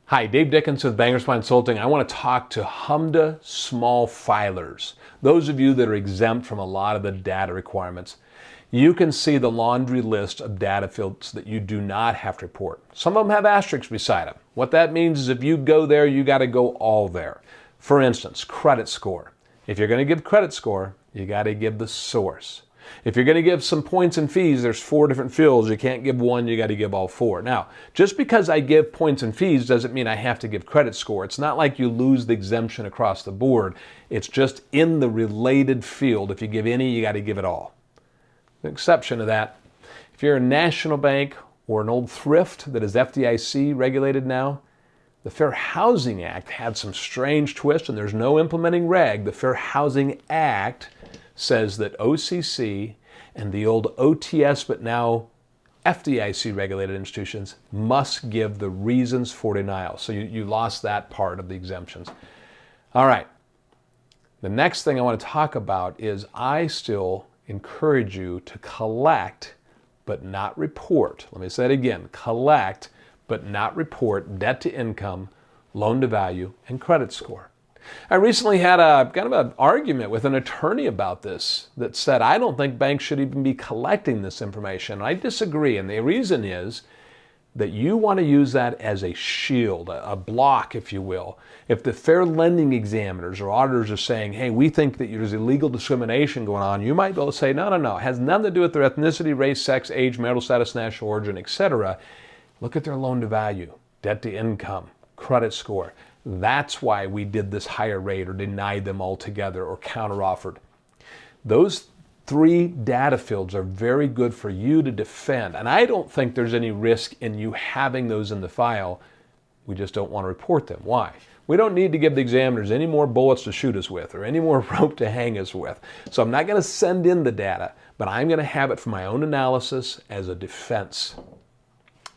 Hi, Dave Dickinson with Bankers Consulting. I want to talk to HMDA small filers. Those of you that are exempt from a lot of the data requirements. You can see the laundry list of data fields that you do not have to report. Some of them have asterisks beside them. What that means is if you go there, you got to go all there. For instance, credit score. If you're going to give credit score, you got to give the source. If you're going to give some points and fees, there's 4 different fields. You can't give one, you got to give all 4. Now, just because I give points and fees doesn't mean I have to give credit score. It's not like you lose the exemption across the board. It's just in the related field. If you give any, you got to give it all. The exception to that, if you're a national bank or an old thrift that is FDIC regulated now, the Fair Housing Act had some strange twists, and there's no implementing reg. The Fair Housing Act says that OCC and the old OTS, but now FDIC regulated institutions, must give the reasons for denial. So you lost that part of the exemptions. All right. The next thing I want to talk about is I still encourage you to collect but not report. Let me say it again. Collect but not report debt to income, loan to value, and credit score. I recently had a kind of an argument with an attorney about this that said, I don't think banks should even be collecting this information. I disagree, and the reason is that you want to use that as a shield, a block, if you will. If the fair lending examiners or auditors are saying, hey, we think that there's illegal discrimination going on, you might be able to say, no, it has nothing to do with their ethnicity, race, sex, age, marital status, national origin, etc. Look at their loan to value, debt to income, credit score. That's why we did this higher rate or denied them altogether or counteroffered. Those 3 data fields are very good for you to defend. And I don't think there's any risk in you having those in the file. We just don't want to report them. Why? We don't need to give the examiners any more bullets to shoot us with or any more rope to hang us with. So I'm not going to send in the data, but I'm going to have it for my own analysis as a defense.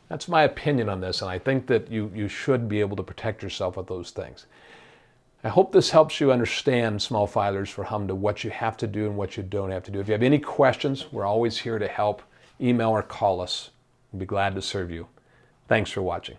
That's my opinion on this, and I think that you should be able to protect yourself with those things. I hope this helps you understand, small filers for HMDA, what you have to do and what you don't have to do. If you have any questions, we're always here to help. Email or call us. We'll be glad to serve you. Thanks for watching.